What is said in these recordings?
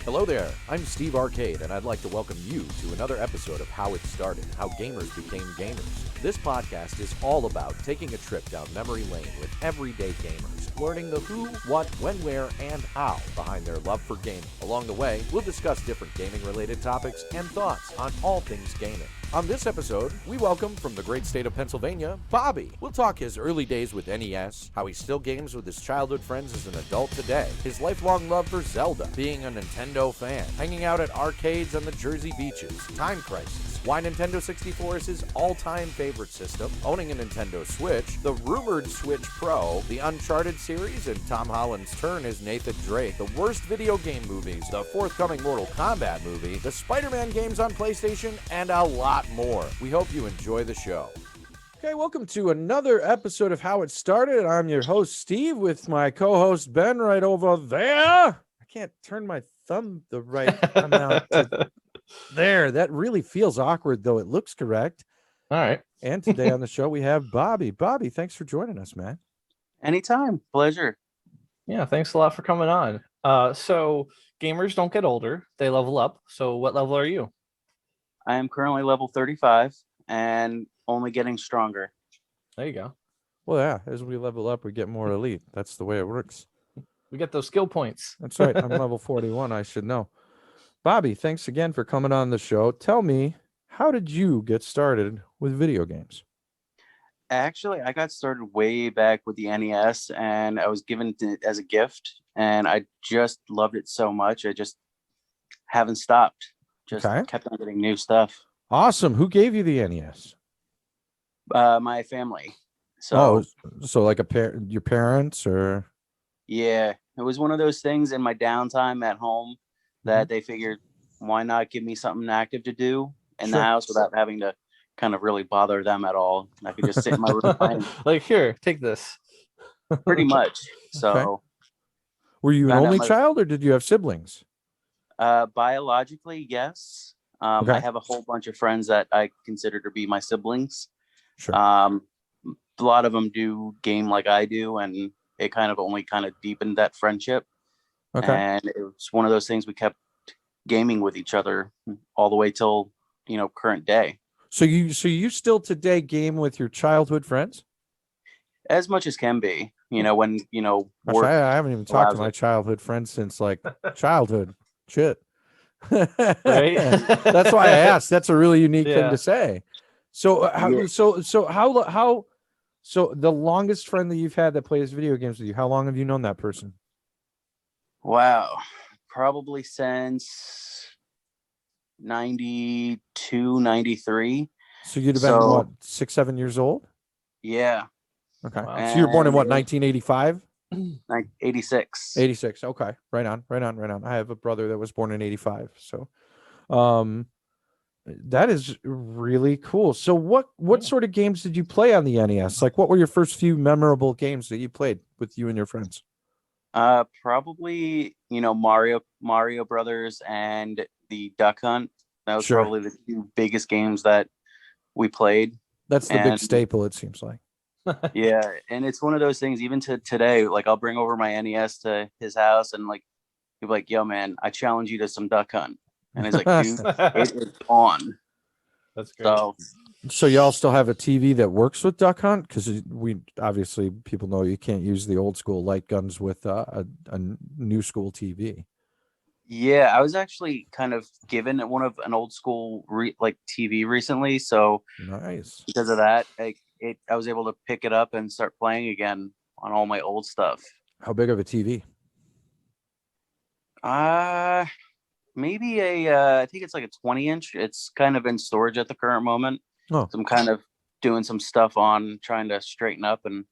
Hello there, I'm Steve Arcade, and I'd like to welcome you to another episode of How It Started, How Gamers Became Gamers. This podcast is all about taking a trip down memory lane with everyday gamers, learning the who, what, when, where, and how behind their love for gaming. Along the way, we'll discuss different gaming-related topics and thoughts on all things gaming. On this episode, we welcome from the great state of Pennsylvania, Bobby. We'll talk his early days with NES, how he still games with his childhood friends as an adult today, his lifelong love for Zelda, being a Nintendo fan, hanging out at arcades on the Jersey beaches, Time Crisis, why Nintendo 64 is his all-time favorite system, owning a Nintendo Switch, the rumored Switch Pro, the Uncharted series, and Tom Holland's turn as Nathan Drake, the worst video game movies, the forthcoming Mortal Kombat movie, the Spider-Man games on PlayStation, and a lot more. We hope you enjoy the show. Okay, welcome to another episode of How It Started. I'm your host, Steve, with my co-host, Ben, right over there. I can't turn my thumb the right amount to there. That really feels awkward, though it looks correct. All right. And today on the show, we have Bobby. Bobby, thanks for joining us, man. Anytime. Pleasure. Yeah, thanks a lot for coming on. So gamers don't get older, they level up. So what level are you? I am currently level 35 and only getting stronger. There you go. Well, yeah, as we level up, we get more elite. That's the way it works. We get those skill points. That's right. I'm level 41. I should know. Bobby, thanks again for coming on the show. Tell me, how did you get started with video games? Actually, I got started way back with the NES, and I was given it as a gift, and I just loved it so much. I just haven't stopped. Just kept on getting new stuff. Awesome. Who gave you the NES? My family. So like your parents, or? Yeah, it was one of those things in my downtime at home that they figured, why not give me something active to do in the house without having to kind of really bother them at all. I could just sit in my room playing. Like, here, take this. Pretty much. So were you an only child, or did you have siblings? Biologically, yes. I have a whole bunch of friends that I consider to be my siblings. Sure. A lot of them do game like I do, and it kind of deepened that friendship. Okay. And it was one of those things we kept gaming with each other all the way till, current day. So you still today game with your childhood friends? As much as can be, when, work. I haven't even talked to my childhood friends since like childhood. Shit. Right? That's why I asked. That's a really unique thing to say. So so the longest friend that you've had that plays video games with you, how long have you known that person? Wow. Probably since 92, 93. So you'd have been what, 6, 7 years old? Yeah. Okay. Wow. So you were born in what, 1985? 86. 86. Okay. Right on. I have a brother that was born in 85. So that is really cool. So what sort of games did you play on the NES? Like, what were your first few memorable games that you played with you and your friends? Probably, Mario Brothers and the Duck Hunt. That was probably the two biggest games that we played. That's the big staple, it seems like. Yeah, and it's one of those things, even to today, like I'll bring over my NES to his house and like he'll be like, yo man, I challenge you to some Duck Hunt. And he's like, dude, it is on. That's great. So y'all still have a TV that works with Duck Hunt? Because we obviously, people know you can't use the old school light guns with a new school TV. Yeah, I was actually kind of given an old school TV recently. So nice. Because of that, I was able to pick it up and start playing again on all my old stuff. How big of a TV? Maybe I think it's like a 20-inch. It's kind of in storage at the current moment. Oh. So I'm kind of doing some stuff on trying to straighten up, and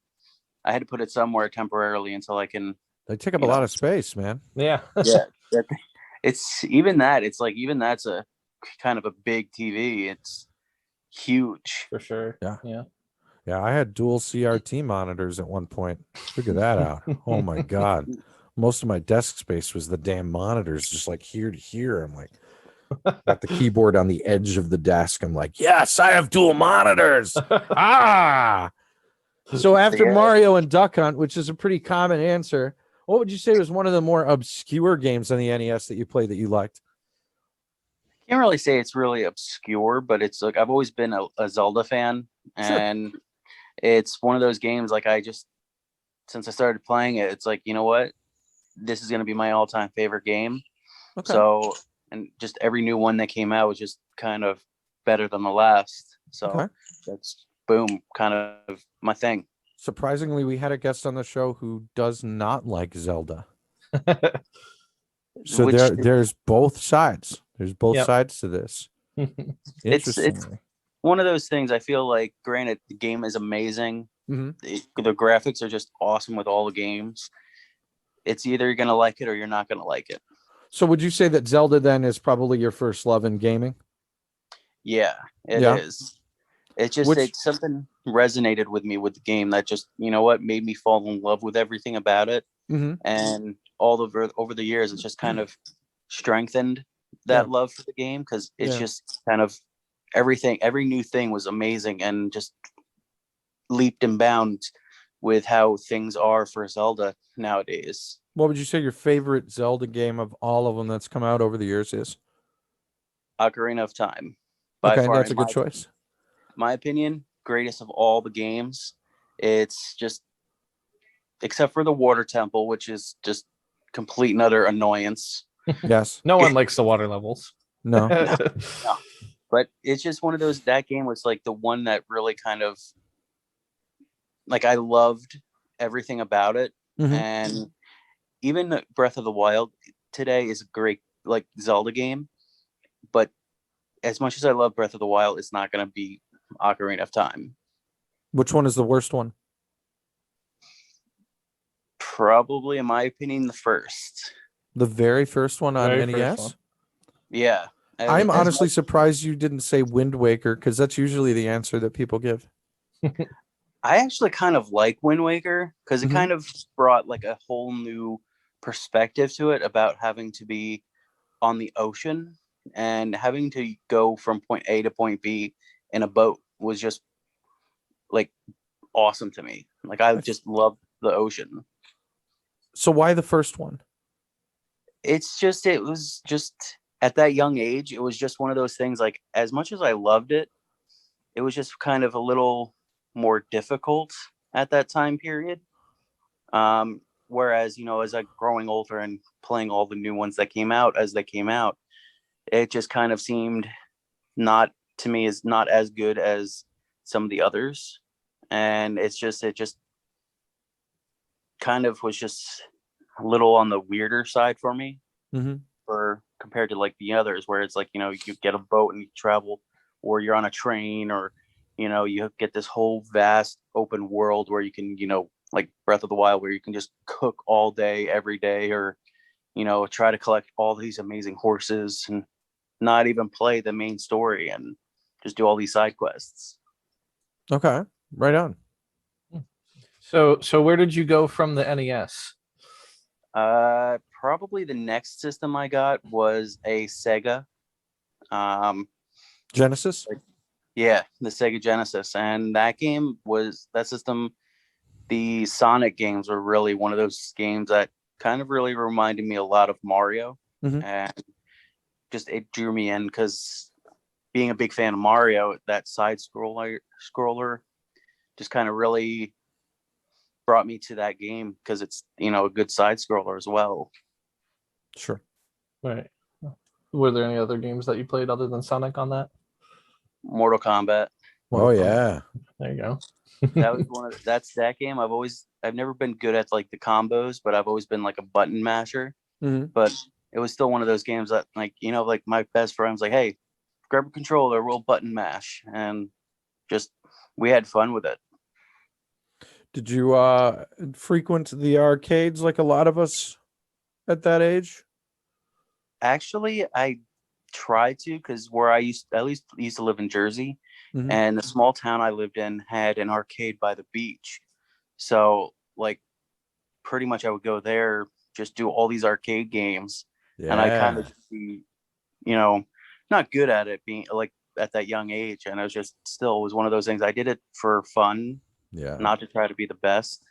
I had to put it somewhere temporarily until I can. They take up a lot of space, man. Yeah. Yeah. It's even that. It's like even that's a kind of a big TV. It's huge. For sure. Yeah. Yeah, I had dual CRT monitors at one point. Figure that out. Oh my God. Most of my desk space was the damn monitors, just like here to here. I'm like, got the keyboard on the edge of the desk. I'm like, yes, I have dual monitors. So after Mario and Duck Hunt, which is a pretty common answer, What would you say was one of the more obscure games on the NES that you played that you liked? Can't really say it's really obscure, but it's like I've always been a Zelda fan, Sure. and it's one of those games like since I started playing it, it's like, you know what? This is going to be my all-time favorite game. Okay. So, and just every new one that came out was just kind of better than the last. So Okay. that's boom, kind of my thing. Surprisingly, we had a guest on the show who does not like Zelda. So there's both sides. There's both sides to this. It's one of those things. I feel like, granted, the game is amazing. Mm-hmm. The graphics are just awesome with all the games. It's either you're gonna like it or you're not gonna like it. So would you say that Zelda then is probably your first love in gaming? Yeah, it is. It's just it's something resonated with me with the game that just, you know what, made me fall in love with everything about it. Mm-hmm. And all over the years, it's just kind of strengthened that love for the game, because it's just kind of every new thing was amazing and just leaped and bounds with how things are for Zelda nowadays. What would you say your favorite Zelda game of all of them that's come out over the years is? Ocarina of Time. By Okay, far, that's a good choice. My opinion, greatest of all the games. It's just, except for the water temple, which is just complete and utter annoyance. Yes. No one likes the water levels. No. No. But it's just one of those, that game was like the one that really kind of, like, I loved everything about it. Mm-hmm. And even Breath of the Wild today is a great, like, Zelda game. But as much as I love Breath of the Wild, it's not going to be Ocarina of Time. Which one is the worst one? Probably, in my opinion, the first. The very first one on NES? Yeah. I'm honestly surprised you didn't say Wind Waker, because that's usually the answer that people give. I actually kind of like Wind Waker, because it kind of brought like a whole new perspective to it about having to be on the ocean and having to go from point A to point B in a boat was just like awesome to me. Like, I just love the ocean. So why the first one? It was just at that young age, it was just one of those things, like, as much as I loved it, it was just kind of a little more difficult at that time period. Whereas, you know, as I growing older and playing all the new ones that came out as they came out, it just kind of seemed not as good as some of the others. And it just kind of was just a little on the weirder side for me, for compared to like the others, where it's like, you know, you get a boat and you travel, or you're on a train, or, you know, you get this whole vast open world where you can, you know, like Breath of the Wild, where you can just cook all day, every day, or, you know, try to collect all these amazing horses and not even play the main story and just do all these side quests. Okay, right on. So where did you go from the NES? Probably the next system I got was a Sega. Genesis? Yeah, the Sega Genesis. And that system, the Sonic games were really one of those games that kind of really reminded me a lot of Mario. And just, it drew me in, because being a big fan of Mario, that side scroller just kind of really brought me to that game, because it's, you know, a good side scroller as well. Sure. Right. Were there any other games that you played other than Sonic on that? Mortal Kombat. Oh yeah. There you go. That was that's that game. I've never been good at like the combos, but I've always been like a button masher. But it was still one of those games that, like, you know, like my best friend was like, hey, grab a controller, we'll button mash, and just, we had fun with it. Did you frequent the arcades like a lot of us at that age? Actually, I tried to, because where I used to live in Jersey, and the small town I lived in had an arcade by the beach. So, like, pretty much I would go there, just do all these arcade games. Yeah. And I kind of, you know, not good at it, being like at that young age. And I was just, still, it was one of those things. I did it for fun, not to try to be the best.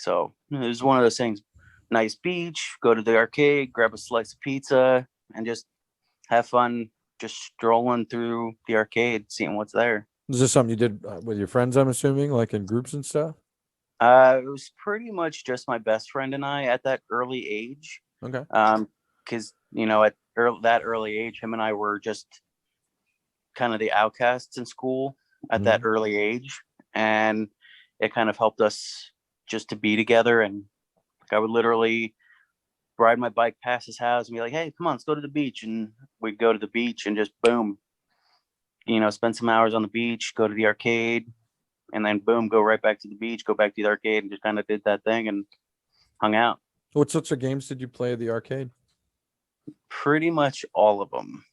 So it was one of those things. Nice beach, go to the arcade, grab a slice of pizza, and just have fun just strolling through the arcade, seeing what's there. Is this something you did with your friends, I'm assuming, like in groups and stuff? It was pretty much just my best friend and I at that early age. Okay. Because at that early age, him and I were just kind of the outcasts in school at that early age, and it kind of helped us just to be together. And I would literally ride my bike past his house and be like, "Hey, come on, let's go to the beach," and we'd go to the beach and just boom, spend some hours on the beach, go to the arcade, and then boom, go right back to the beach, go back to the arcade, and just kind of did that thing and hung out. What sorts of games did you play at the arcade? Pretty much all of them.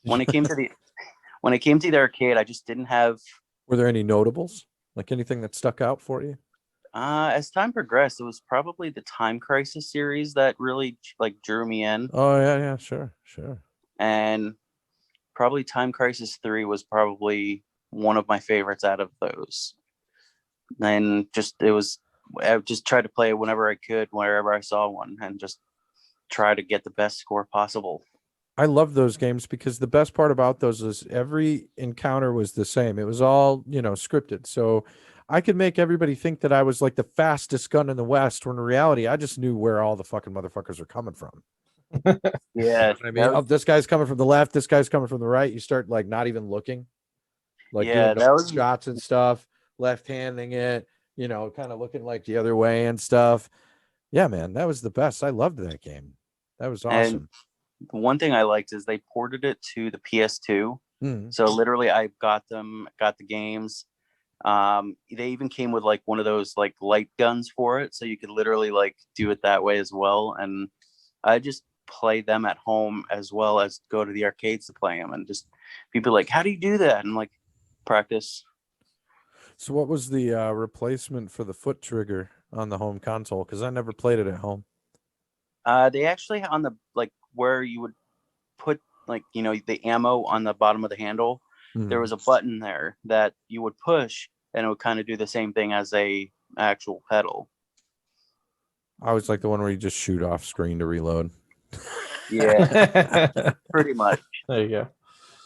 When it came to the arcade, I just didn't have. Were there any notables? Like anything that stuck out for you? As time progressed, it was probably the Time Crisis series that really drew me in. Oh yeah, sure. And probably Time Crisis 3 was probably one of my favorites out of those. And I just tried to play it whenever I could, wherever I saw one, and just try to get the best score possible. I love those games because the best part about those is every encounter was the same. It was all, scripted. So I could make everybody think that I was like the fastest gun in the West, when in reality, I just knew where all the fucking motherfuckers were coming from. Yeah. I mean, this guy's coming from the left, this guy's coming from the right. You start like not even looking, like doing shots and stuff, left-handing it, kind of looking like the other way and stuff. Yeah, man, that was the best. I loved that game. That was awesome. And one thing I liked is they ported it to the PS2. So literally I got the games. They even came with like one of those like light guns for it, so you could literally like do it that way as well. And I just play them at home as well as go to the arcades to play them, and just people like, how do you do that? And like, practice. So what was the replacement for the foot trigger on the home console? Because I never played it at home. They actually, on the like where you would put like the ammo on the bottom of the handle, there was a button there that you would push, and it would kind of do the same thing as a actual pedal. I was like the one where you just shoot off screen to reload. Yeah, pretty much. There you go.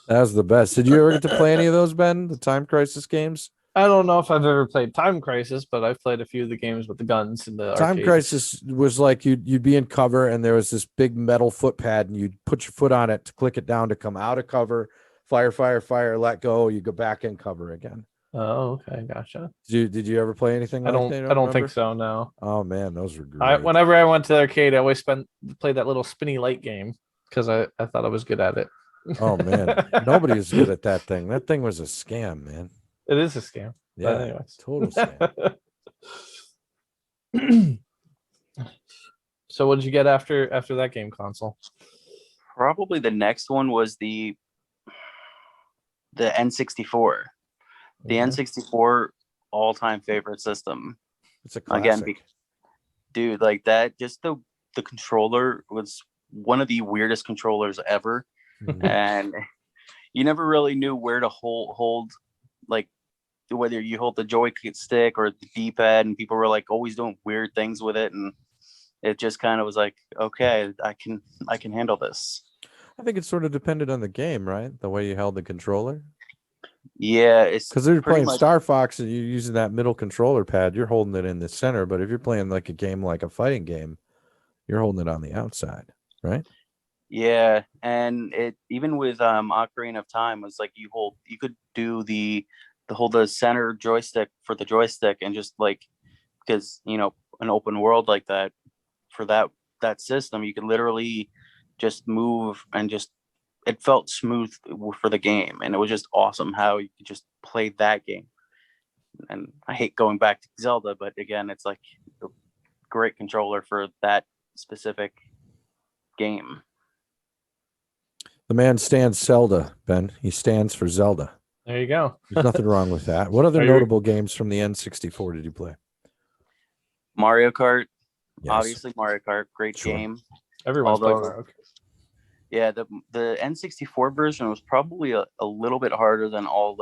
That was the best. Did you ever get to play any of those, Ben? The Time Crisis games? I don't know if I've ever played Time Crisis, but I've played a few of the games with the guns in the Time arcades. Crisis was like you'd be in cover, and there was this big metal foot pad, and you'd put your foot on it to click it down to come out of cover, fire, let go, you go back in cover again. Oh, okay, gotcha. Did you ever play anything? I don't think so. No. Oh man, those were great. Whenever I went to the arcade, I always played that little spinny light game because I thought I was good at it. Oh man, nobody is good at that thing. That thing was a scam, man. It is a scam. Yeah, anyways. Total scam. So what did you get after that game console? Probably the next one was the N64. The N64 all-time favorite system. It's a classic. Again, dude, like that. Just the controller was one of the weirdest controllers ever, and you never really knew where to hold like whether you hold the joystick or the D-pad, and people were like always doing weird things with it, and it just kind of was like, okay, I can handle this. I think it sort of depended on the game, right? The way you held the controller. Yeah, it's because if you're playing Star Fox and you're using that middle controller pad, you're holding it in the center. But if you're playing like a game like a fighting game, you're holding it on the outside, right? Yeah, and it even with Ocarina of Time was like you could do hold the center joystick for the joystick, and just like, because an open world like that, for that system, you could literally just move, and just it felt smooth for the game, and it was just awesome how you could just play that game. And I hate going back to Zelda, but again, it's like a great controller for that specific game. The man stands Zelda, Ben. He stands for Zelda. There you go. There's nothing wrong with that. What other notable games from the N64 did you play? Mario Kart. Yes. Obviously Mario Kart, great game. Everyone's played Mario Kart. Yeah, the N64 version was probably a little bit harder than all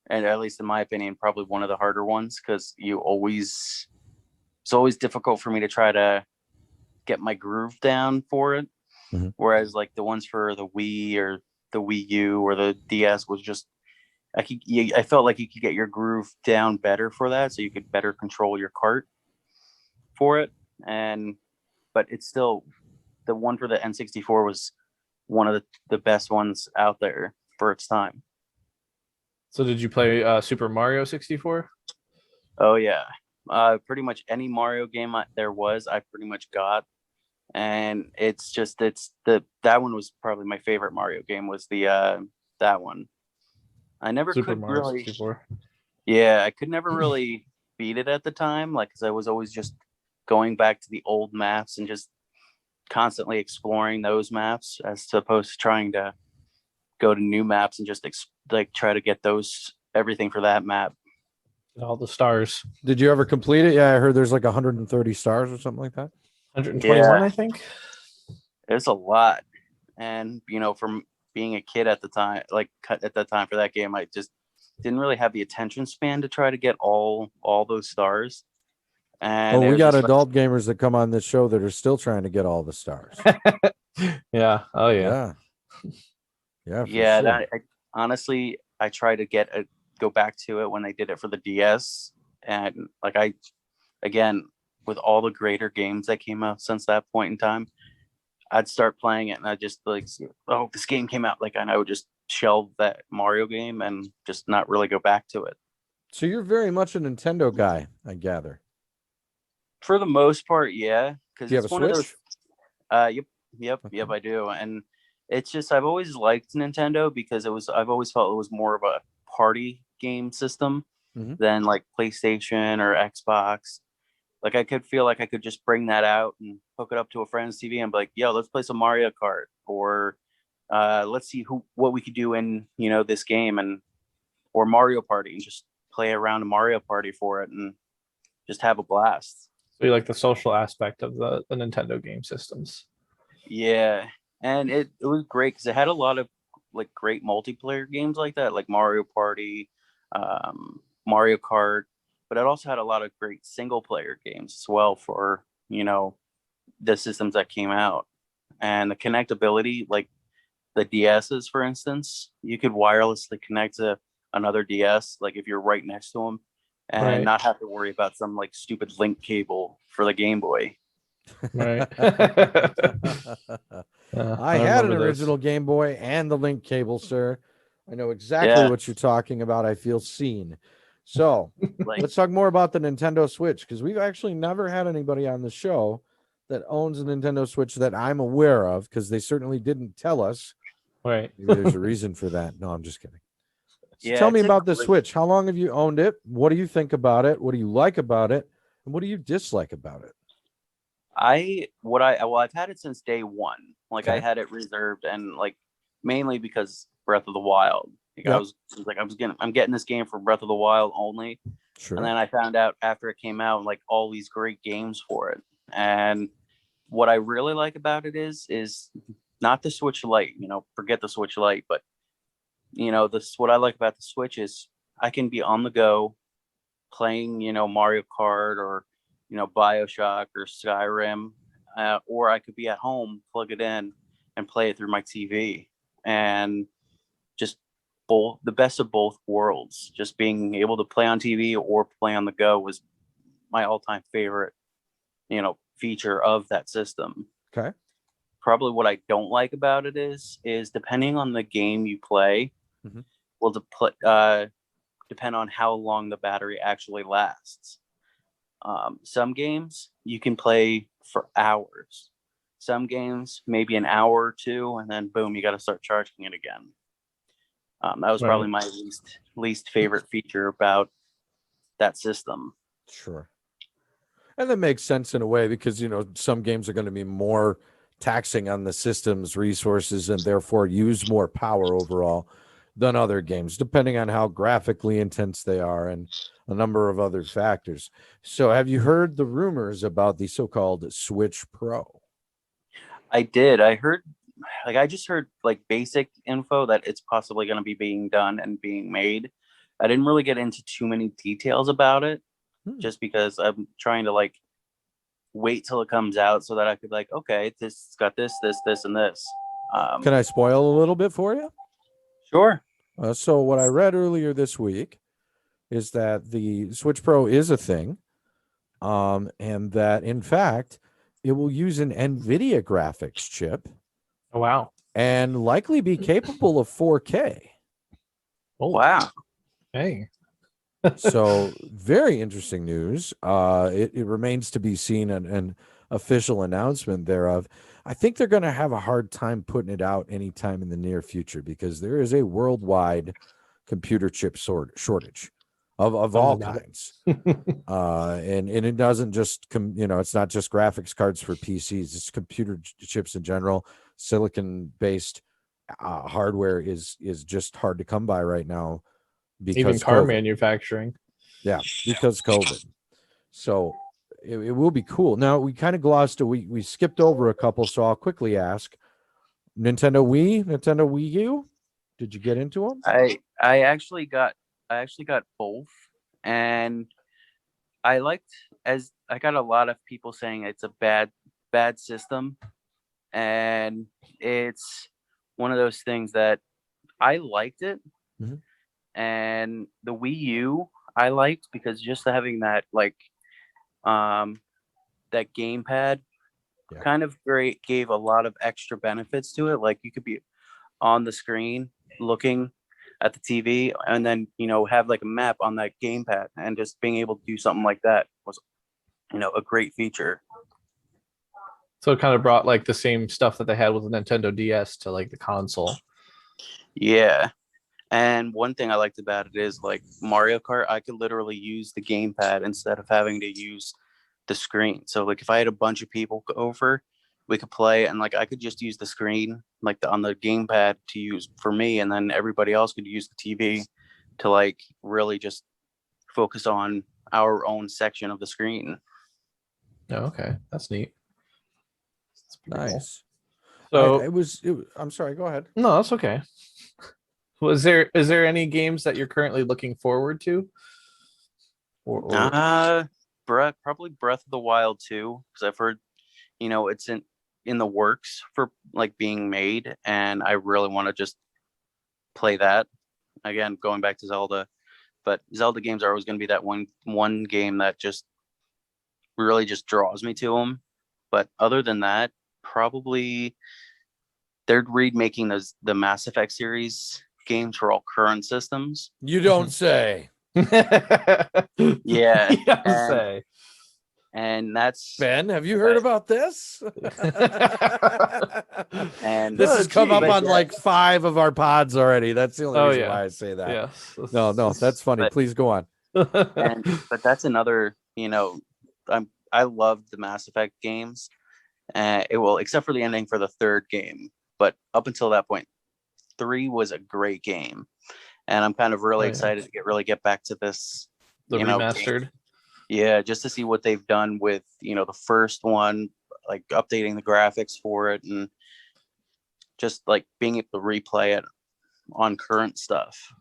and at least in my opinion, probably one of the harder ones, because you always it's always difficult for me to try to get my groove down for it. Mm-hmm. Whereas like the ones for the Wii or the Wii U or the DS was just, I felt like you could get your groove down better for that, so you could better control your cart for it. But it's still, the one for the N64 was one of the best ones out there for its time. So did you play Super Mario 64? Oh yeah, pretty much any Mario game there was, I pretty much got. And that one was probably my favorite Mario game, was that one. I never Super could Mario really, 64. yeah, I could never really beat it at the time, like, because I was always just going back to the old maps and just constantly exploring those maps, as opposed to trying to go to new maps and just like try to get everything for that map. All the stars. Did you ever complete it? Yeah, I heard there's like 130 stars or something like that. 121, Yeah. I think. It's a lot. And, from being a kid at the time, at that time for that game, I just didn't really have the attention span to try to get all those stars. And we got adult gamers that come on this show that are still trying to get all the stars. Yeah. Oh yeah. Yeah. Yeah. Sure. Honestly, I try to go back to it when they did it for the DS. And again, with all the greater games that came out since that point in time, I'd start playing it and I just oh, this game came out, and I would just shelve that Mario game and just not really go back to it. So you're very much a Nintendo guy, I gather. For the most part, yeah. Because Do you have it's a one Switch? of those. Yep, Okay. I do. And it's just, I've always liked Nintendo because I've always felt it was more of a party game system than like PlayStation or Xbox. Like, I could feel like I could just bring that out and hook it up to a friend's TV and be like, yo, let's play some Mario Kart, or let's see what we could do in, this game, or Mario Party, and just play around a Mario Party for it and just have a blast. So you like the social aspect of the Nintendo game systems. Yeah. And it was great because it had a lot of like great multiplayer games like that, like Mario Party, Mario Kart, but it also had a lot of great single player games as well for, the systems that came out. And the connectability, like the DSs, for instance, you could wirelessly connect to another DS, like if you're right next to them, and not have to worry about some like stupid link cable for the Game Boy. Right. I had an original Game Boy and the link cable, sir. I know exactly what you're talking about. I feel seen. So let's talk more about the Nintendo Switch, because we've actually never had anybody on the show that owns a Nintendo Switch that I'm aware of, because they certainly didn't tell us. Right. Maybe there's a reason for that. No, I'm just kidding. So Yeah, tell me about the Switch. How long have you owned it? What do you think about it? What do you like about it? And what do you dislike about it? I've had it since day one. Like, Okay. I had it reserved, and like mainly because Breath of the Wild. I'm getting this game for Breath of the Wild only. Sure. And then I found out after it came out, like, all these great games for it. And what I really like about it is not the Switch Lite, forget the Switch Lite, but what I like about the Switch is I can be on the go playing, Mario Kart or, BioShock or Skyrim, or I could be at home, plug it in and play it through my TV, and just the best of both worlds. Just being able to play on TV or play on the go was my all-time favorite, feature of that system. Okay. Probably what I don't like about it is depending on the game you play, will depend on how long the battery actually lasts. Some games you can play for hours. Some games maybe an hour or two, and then boom, you got to start charging it again. That was probably my least favorite feature about that system. Sure. And that makes sense in a way, because, some games are going to be more taxing on the system's resources and therefore use more power overall than other games, depending on how graphically intense they are and a number of other factors. So have you heard the rumors about the so-called Switch Pro? I did. I just heard like basic info that it's possibly going to be being done and being made. I didn't really get into too many details about it, just because I'm trying to like wait till it comes out so that I could like, okay, this got this, and this. Can I spoil a little bit for you? Sure. So what I read earlier this week is that the Switch Pro is a thing, and that in fact it will use an NVIDIA graphics chip. Oh wow! And likely be capable of 4K. Oh wow! Hey. So very interesting news. It remains to be seen an official announcement thereof. I think they're going to have a hard time putting it out anytime in the near future because there is a worldwide computer chip shortage of all kinds. And it doesn't just it's not just graphics cards for PCs. It's computer chips in general. Silicon based hardware is just hard to come by right now because even car COVID. manufacturing. Yeah, because COVID. So it will be cool. Now we kind of glossed we skipped over a couple, so I'll quickly ask: Nintendo Wii U, did you get into them? I actually got both, and I got a lot of people saying it's a bad system, and it's one of those things that I liked it. Mhm. And the Wii U I liked because just having that that gamepad kind of gave a lot of extra benefits to it. Like you could be on the screen looking at the TV and then have like a map on that gamepad, and just being able to do something like that was a great feature. So it kind of brought like the same stuff that they had with the Nintendo DS to like the console. Yeah. And one thing I liked about it is like Mario Kart, I could literally use the gamepad instead of having to use the screen. So like if I had a bunch of people over, we could play, and like I could just use the screen like on the gamepad to use for me, and then everybody else could use the TV to like really just focus on our own section of the screen. Oh, okay, that's neat. Nice. Cool. So I'm sorry, go ahead. No, that's okay. Is there any games that you're currently looking forward to? Probably Breath of the Wild 2, because I've heard it's in the works for like being made, and I really want to just play that again, going back to Zelda. But Zelda games are always going to be that one game that just really just draws me to them. But other than that, probably they're remaking the Mass Effect series games for all current systems. You don't say. Yeah. Say. And that's Ben, have you heard about this? And this has come up on like 5 of our pods already. That's the only reason why I say that. Yes. No, that's funny. Please go on. But that's another, I love the Mass Effect games. Except for the ending for the 3rd game. But up until that point, 3 was a great game. And I'm kind of really excited to get back to this. The remastered. Game. Yeah, just to see what they've done with, the first one, like updating the graphics for it, and just like being able to replay it on current stuff.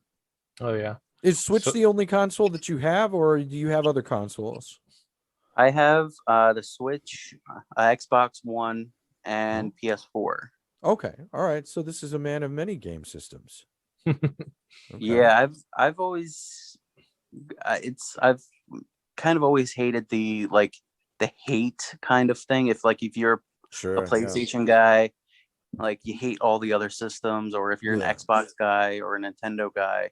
Oh yeah. Is Switch the only console that you have, or do you have other consoles? I have the Switch, Xbox One, and PS4. Okay, all right. So this is a man of many game systems. Okay. Yeah, I've kind of always hated the hate kind of thing. If you're a PlayStation guy, like you hate all the other systems, or if you're an Xbox guy or a Nintendo guy,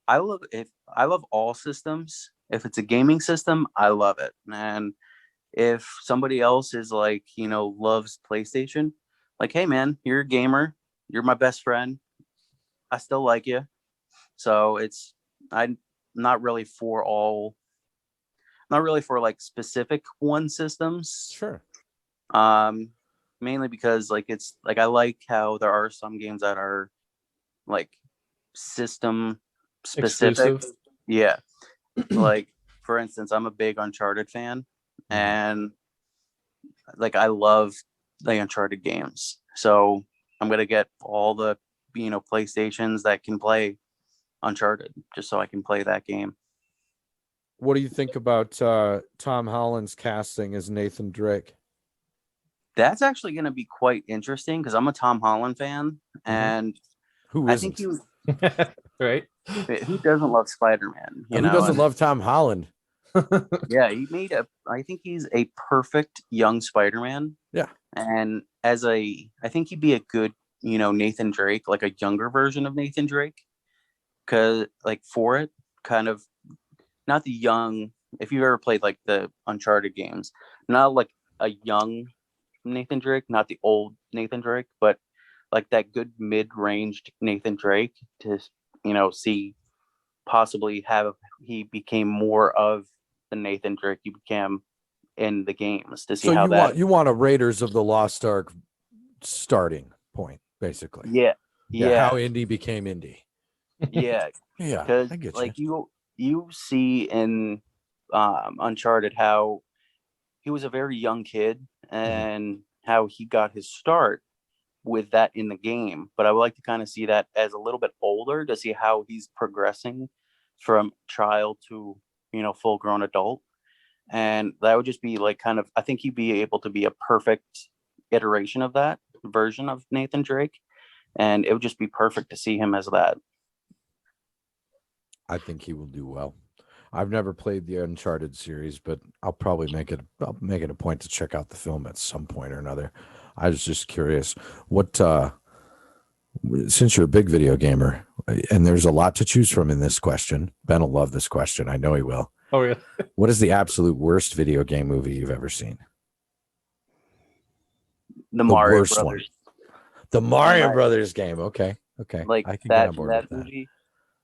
I love all systems. If it's a gaming system, I love it. And if somebody else is loves PlayStation, like, hey man, you're a gamer, you're my best friend, I still like you. So I'm not really for like specific one systems. Sure. Mainly because it's I like how there are some games that are like system specific. Exclusive. Yeah. Like for instance, I'm a big Uncharted fan, and I love the Uncharted games. So I'm gonna get all the PlayStations that can play Uncharted just so I can play that game. what do you think about Tom Holland's casting as Nathan Drake? That's actually going to be quite interesting because I'm a Tom Holland fan, and Who I isn't? think Right? who doesn't love Spider-Man? Who doesn't love Tom Holland? Yeah, I think he's a perfect young Spider-Man. Yeah. And I think he'd be a good, Nathan Drake, like a younger version of Nathan Drake. Cause like for it, kind of not the young, if you've ever played like the Uncharted games, not like a young Nathan Drake, not the old Nathan Drake, but like that good mid-ranged Nathan Drake to, see possibly have he became more of the Nathan Drake you became in the games to see So how you want a Raiders of the Lost Ark starting point, basically. Yeah. How Indy became Indy. Yeah. Yeah. Because I get like you see in Uncharted how he was a very young kid and how he got his start with that in the game. But I would like to kind of see that as a little bit older to see how he's progressing from child to, full grown adult. And that would just be like kind of, I think he'd be able to be a perfect iteration of that version of Nathan Drake. And it would just be perfect to see him as that. I think he will do well. I've never played the Uncharted series, but I'll probably make it a point to check out the film at some point or another. I was just curious what since you're a big video gamer and there's a lot to choose from in this question. Ben will love this question. I know he will. Oh yeah. What is the absolute worst video game movie you've ever seen? The Mario worst Brothers. one. The Mario Brothers game. Okay. Like I can that, get on board that with movie.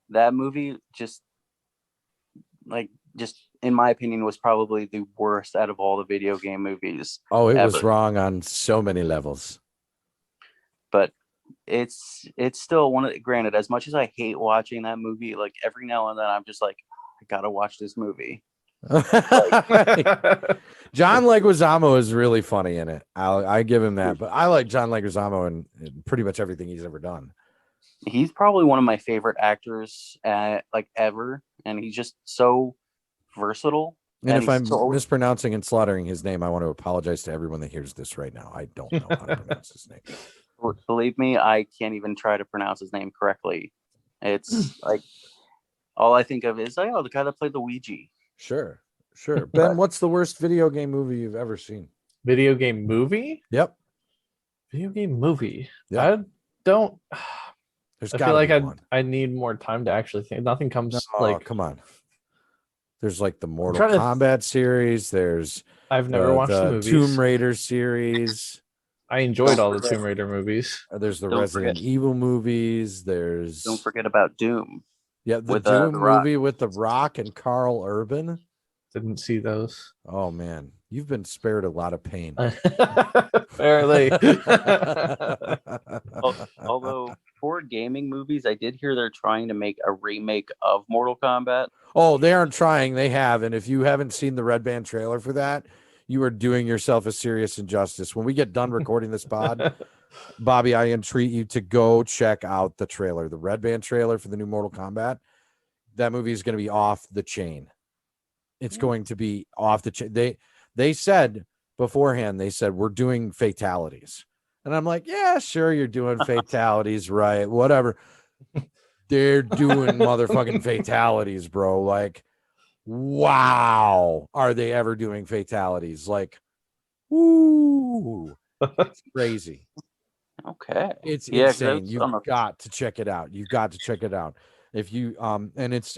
That movie just in my opinion was probably the worst out of all the video game movies. Oh, it was ever. wrong on so many levels. But it's still one of the, granted, as much as I hate watching that movie, like every now and then I'm just like, I gotta watch this movie. John Leguizamo is really funny in it. I give him that, but I like John Leguizamo in pretty much everything he's ever done. He's probably one of my favorite actors like ever, and he's just so versatile. And if I'm mispronouncing and slaughtering his name, I want to apologize to everyone that hears this right now. I don't know how to pronounce his name. Believe me, I can't even try to pronounce his name correctly. It's like all I think of is like, oh, the guy that played Luigi. Sure. Ben, what's the worst video game movie you've ever seen? Video game movie? Yep. Video game movie. Yep. I don't. There's I feel like I need more time to actually think. Nothing comes come on. There's like the Mortal Kombat series. There's I've never watched the movies. Tomb Raider series. I enjoyed all the Tomb Raider movies. There's the Resident Evil movies. Don't forget about Doom. Yeah, the Doom movie with The Rock and Carl Urban. Didn't see those. Oh man, you've been spared a lot of pain. Apparently. Although for gaming movies, I did hear they're trying to make a remake of Mortal Kombat. Oh, they aren't trying. They have. And if you haven't seen the Red Band trailer for that, you are doing yourself a serious injustice. When we get done recording this pod, Bobby, I entreat you to go check out the trailer, the Red Band trailer for the new Mortal Kombat. That movie is going to be off the chain. It's going to be off the chain. They said beforehand, we're doing fatalities. And I'm like, yeah, sure, you're doing fatalities, right? Whatever. They're doing motherfucking fatalities, bro. Like, wow. Are they ever doing fatalities? Like, woo. It's crazy. Okay. It's insane. You've got to check it out. You've got to check it out. If you and it's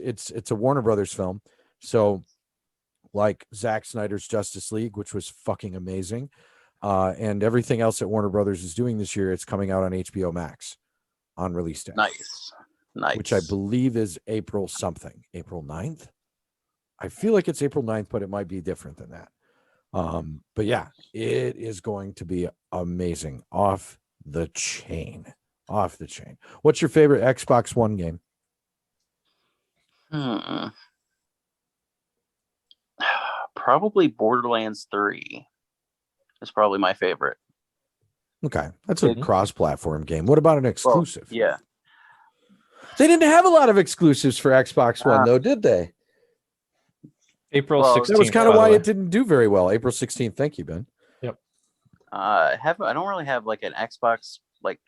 a Warner Brothers film. So like Zack Snyder's Justice League, which was fucking amazing. And everything else that Warner Brothers is doing this year, it's coming out on HBO Max on release day. Nice. Which I believe is April something. April 9th? I feel like it's April 9th, but it might be different than that. But yeah, it is going to be amazing. Off the chain. What's your favorite Xbox One game? Probably Borderlands 3 is probably my favorite. Okay. That's a cross-platform game. What about an exclusive? Well, yeah. They didn't have a lot of exclusives for Xbox One, though, did they? April Well, 16th. That was kind of by the why way. it didn't do very well. April 16th. Thank you, Ben. I don't really have like an Xbox like.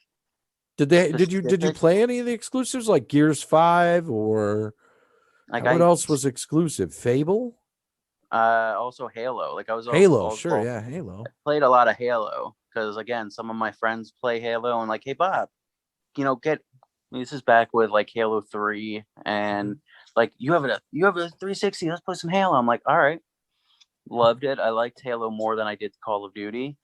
Did you specific- play any of the exclusives like Gears 5 or like what else was exclusive? Fable? Also Halo. Like I was Halo, sure, yeah, Halo. Played a lot of Halo because again, some of my friends play Halo and like, hey Bob, this is back with like Halo 3 and like you have a 360, let's play some Halo. I'm like, all right. Loved it. I liked Halo more than I did Call of Duty.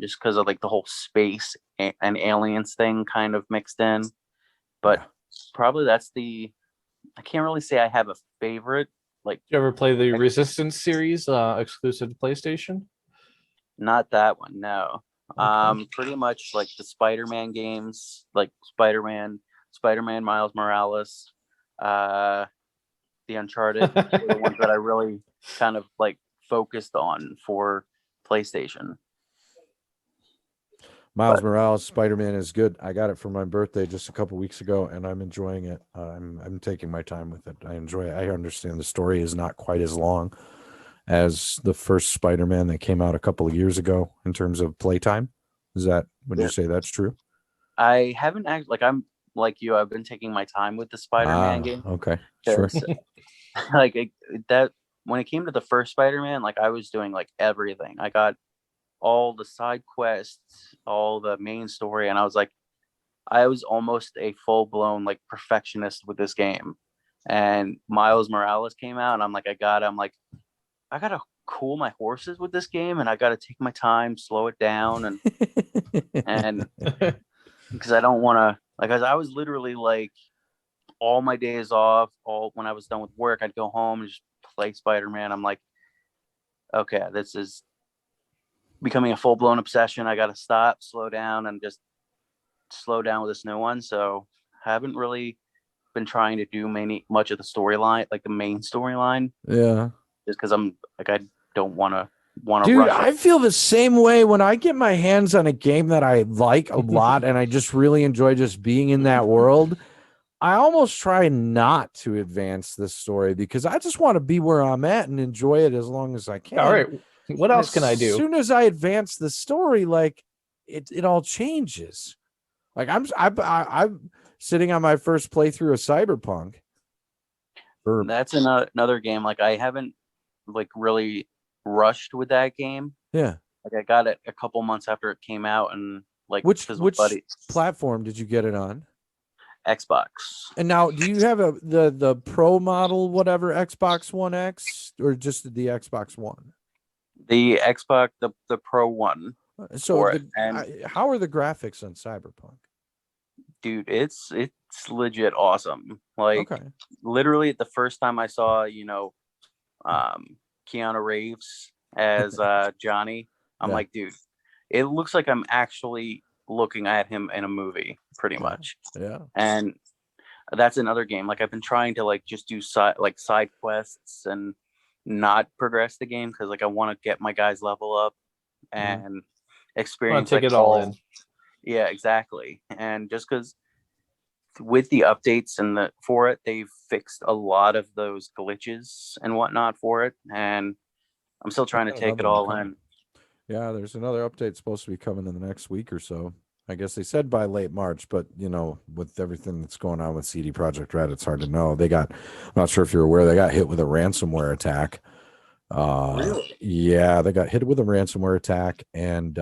Just because of like the whole space and aliens thing kind of mixed in. But probably I can't really say I have a favorite. Like, Did you ever play the Resistance series exclusive to PlayStation? Not that one, no. Okay. Pretty much like the Spider-Man games, like Spider-Man Miles Morales, the Uncharted, were the ones that I really kind of like focused on for PlayStation. Miles Morales Spider-Man is good. I got it for my birthday just a couple weeks ago, and I'm enjoying it. I'm taking my time with it. I enjoy it. I understand the story is not quite as long as the first Spider-Man that came out a couple of years ago in terms of playtime. Would you say that's true? I haven't actually, like, I'm like you, I've been taking my time with the Spider-Man game. Okay, sure. Like that when it came to the first Spider-Man, like I was doing like everything. I got all the side quests, all the main story, and I was almost a full-blown like perfectionist with this game. And Miles Morales came out and I'm like, I gotta cool my horses with this game, and I gotta take my time, slow it down, and because I don't want to, like, as I was literally like all my days off, all when I was done with work, I'd go home and just play Spider-Man. I'm like, okay, this is becoming a full-blown obsession. I got to stop, slow down, and just slow down with this new one. So haven't really been trying to do much of the storyline, like the main storyline. Yeah. Just because I'm like, I don't want to Dude, rush I feel the same way when I get my hands on a game that I like a lot and I just really enjoy just being in that world. I almost try not to advance this story because I just want to be where I'm at and enjoy it as long as I can. All right. What else can I do? As soon as I advance the story, like it all changes. Like I'm sitting on my first playthrough of Cyberpunk. That's another game. Like I haven't like really rushed with that game. Yeah. Like I got it a couple months after it came out, and like which platform did you get it on? Xbox. And now, do you have the Pro model, whatever, Xbox One X, or just the Xbox One? The Xbox, the Pro one. So, how are the graphics on Cyberpunk? Dude, it's legit awesome. Like, literally, the first time I saw, Keanu Reeves as Johnny, I'm like, dude, it looks like I'm actually looking at him in a movie, pretty much. Yeah. And that's another game. Like I've been trying to like just do side quests and not progress the game because like I want to get my guys level up and experience take it all in. Yeah, exactly. And just because with the updates and for it, they've fixed a lot of those glitches and whatnot for it, and I'm still trying to take it all in. Yeah, there's another update supposed to be coming in the next week or so. I guess they said by late March, but with everything that's going on with CD Projekt Red, it's hard to know. I'm not sure if you're aware, they got hit with a ransomware attack. Really? Yeah, they got hit with a ransomware attack, and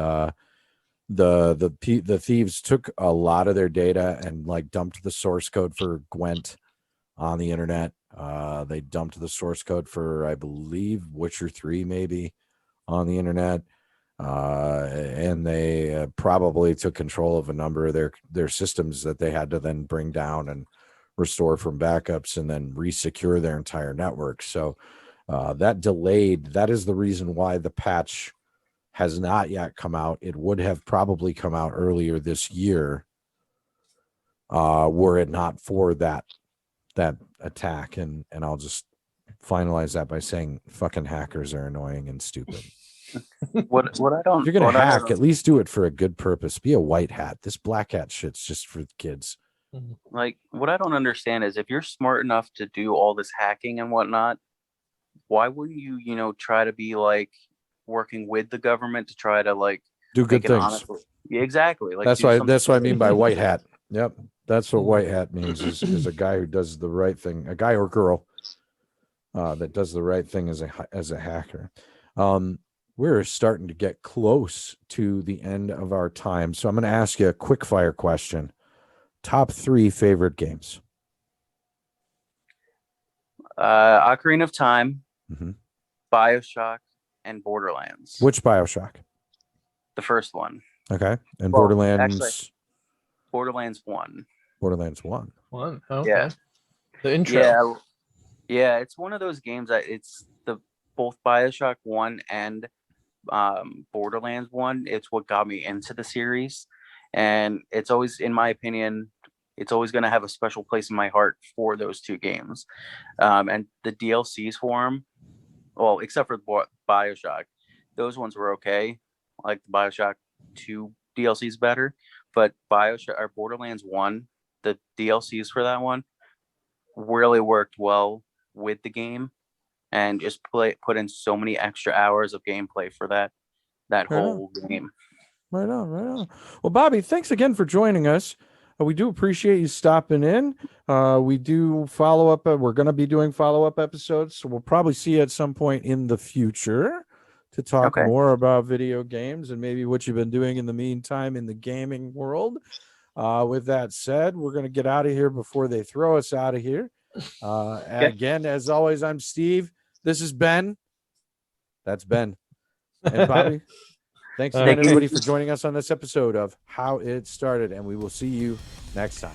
the thieves took a lot of their data and like dumped the source code for Gwent on the internet. They dumped the source code for, I believe, Witcher 3 maybe on the internet. And they probably took control of a number of their systems that they had to then bring down and restore from backups and then resecure their entire network. So that is the reason why the patch has not yet come out. It would have probably come out earlier this year were it not for that attack. And I'll just finalize that by saying fucking hackers are annoying and stupid. What I don't, if you're gonna hack, at least do it for a good purpose. Be a white hat. This black hat shit's just for kids. Like what I don't understand is if you're smart enough to do all this hacking and whatnot, why wouldn't you, try to be like working with the government to try to like Do good make an things. honest, yeah, exactly. Like That's do why. something That's what I good. mean by white hat. Yep, that's what white hat means. Is a guy who does the right thing, a guy or girl that does the right thing as a hacker. We're starting to get close to the end of our time, so I'm going to ask you a quick fire question. Top 3 favorite games. Ocarina of Time, Mm-hmm. BioShock, and Borderlands. Which BioShock? The first one. Okay, and Well, Borderlands. actually, Borderlands 1. Borderlands 1. One. Okay. Yeah. The intro. Yeah. It's one of those games that it's both BioShock 1 and Borderlands 1. It's what got me into the series, and it's always, in my opinion, it's always going to have a special place in my heart for those two games. And the DLCs for them, well, except for BioShock, those ones were okay. Like the BioShock 2 DLCs better, but BioShock or Borderlands 1, the DLCs for that one really worked well with the game, and just put in so many extra hours of gameplay for that whole game. Right on. Well, Bobby, thanks again for joining us. We do appreciate you stopping in. We do follow up. We're going to be doing follow-up episodes, so we'll probably see you at some point in the future to talk more about video games and maybe what you've been doing in the meantime in the gaming world. With that said, we're going to get out of here before they throw us out of here. Again, as always, I'm Steve. This is Ben. That's Ben. And Bobby. Thanks again, everybody, for joining us on this episode of How It Started, and we will see you next time.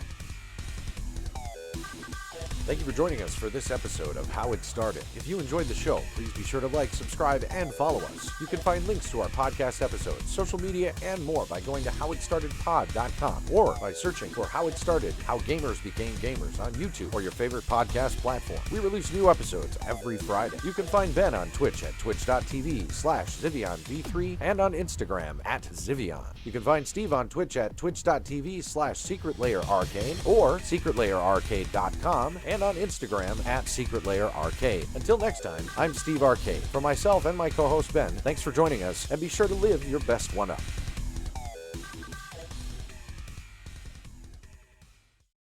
Thank you for joining us for this episode of How It Started. If you enjoyed the show, please be sure to like, subscribe, and follow us. You can find links to our podcast episodes, social media, and more by going to howitstartedpod.com or by searching for How It Started, How Gamers Became Gamers on YouTube or your favorite podcast platform. We release new episodes every Friday. You can find Ben on Twitch at twitch.tv/ZivionV3 and on Instagram at Zivion. You can find Steve on Twitch at twitch.tv/SecretLayerArcade or secretlayerarcade.com and on Instagram at Secret Layer Arcade. Until next time, I'm Steve Arcade. For myself and my co-host Ben, thanks for joining us, and be sure to live your best one up.